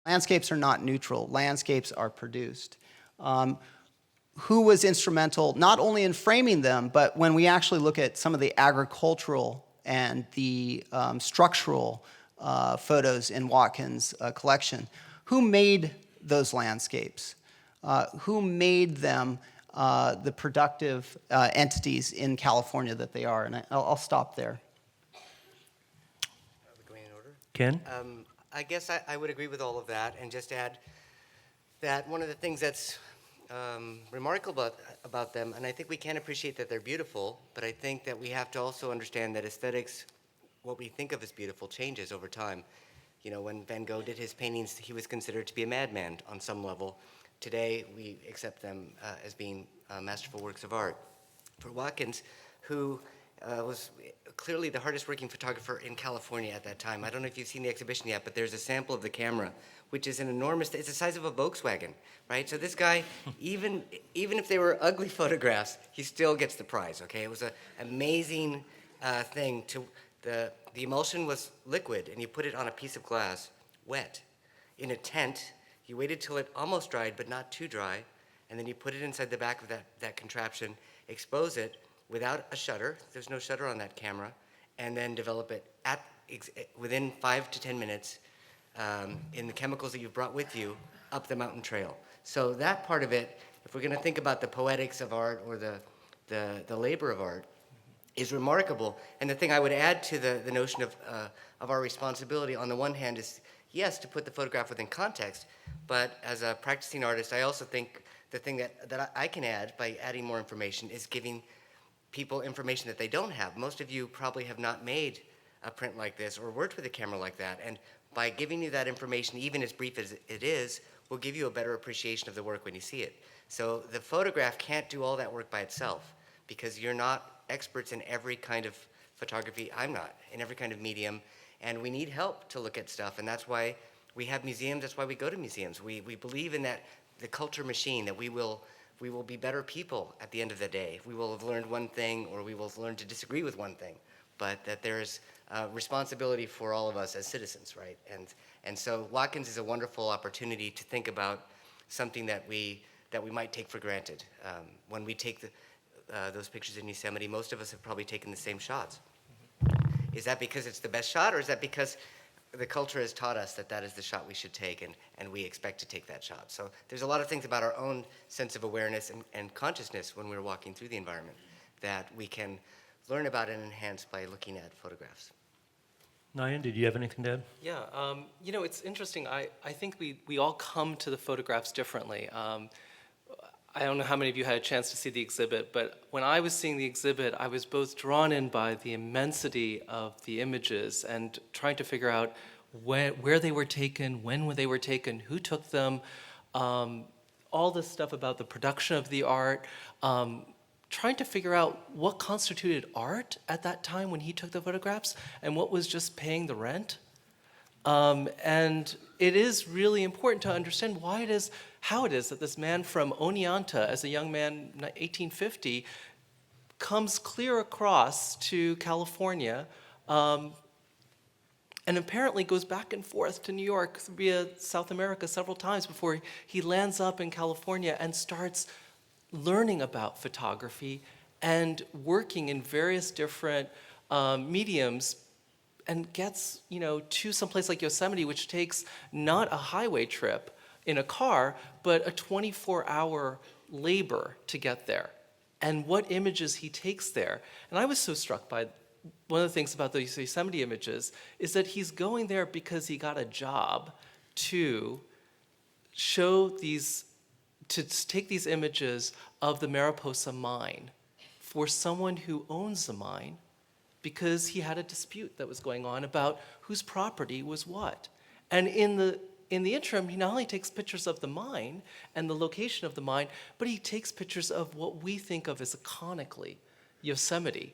Landscapes are not neutral. Landscapes are produced. Who was instrumental not only in framing them, but when we actually look at some of the agricultural and the structural photos in Watkins' collection, who made those landscapes? Who made them the productive entities in California that they are? And I'll stop there. Are we going in order? Ken? I guess I would agree with all of that, and just add that one of the things that's remarkable about them, and I think we can appreciate that they're beautiful, but I think that we have to also understand that aesthetics, what we think of as beautiful, changes over time. You know, when Van Gogh did his paintings, he was considered to be a madman on some level. Today, we accept them as being masterful works of art. For Watkins, who was clearly the hardest working photographer in California at that time. I don't know if you've seen the exhibition yet, but there's a sample of the camera, which is an enormous, it's the size of a Volkswagen, right? So this guy, even if they were ugly photographs, he still gets the prize, okay? It was an amazing thing. The emulsion was liquid, and you put it on a piece of glass, wet, in a tent. You waited till it almost dried, but not too dry, and then you put it inside the back of that contraption, expose it, without a shutter, there's no shutter on that camera, and then develop it within 5 to 10 minutes in the chemicals that you've brought with you up the mountain trail. So that part of it, if we're going to think about the poetics of art or the labor of art, is remarkable. And the thing I would add to the notion of our responsibility on the one hand is, yes, to put the photograph within context, but as a practicing artist, I also think the thing that I can add by adding more information is giving people information that they don't have. Most of you probably have not made a print like this or worked with a camera like that, and by giving you that information, even as brief as it is, will give you a better appreciation of the work when you see it. So the photograph can't do all that work by itself, because you're not experts in every kind of photography. I'm not, in every kind of medium, and we need help to look at stuff, and that's why we have museums, that's why we go to museums. We believe in that, the culture machine, that we will be better people at the end of the day. We will have learned one thing, or we will have learned to disagree with one thing, but that there is responsibility for all of us as citizens, right? And so Watkins is a wonderful opportunity to think about something that we might take for granted. When we take those pictures in Yosemite, most of us have probably taken the same shots. Is that because it's the best shot, or is that because the culture has taught us that that is the shot we should take, and we expect to take that shot? So there's a lot of things about our own sense of awareness and consciousness when we're walking through the environment that we can learn about and enhance by looking at photographs. Nayan, did you have anything to add? Yeah, you know, it's interesting. I think we all come to the photographs differently. I don't know how many of you had a chance to see the exhibit, but when I was seeing the exhibit, I was both drawn in by the immensity of the images and trying to figure out where they were taken, when they were taken, who took them, all this stuff about the production of the art, trying to figure out what constituted art at that time when he took the photographs and what was just paying the rent. And it is really important to understand how it is that this man from Oneonta, as a young man, 1850, comes clear across to California, and apparently goes back and forth to New York via South America several times before he lands up in California and starts learning about photography and working in various different mediums, and gets, you know, to someplace like Yosemite, which takes not a highway trip in a car, but a 24-hour labor to get there, and what images he takes there. And I was so struck by one of the things about the Yosemite images is that he's going there because he got a job to take these images of the Mariposa mine for someone who owns the mine, because he had a dispute that was going on about whose property was what. And in the interim, he not only takes pictures of the mine and the location of the mine, but he takes pictures of what we think of as iconically Yosemite.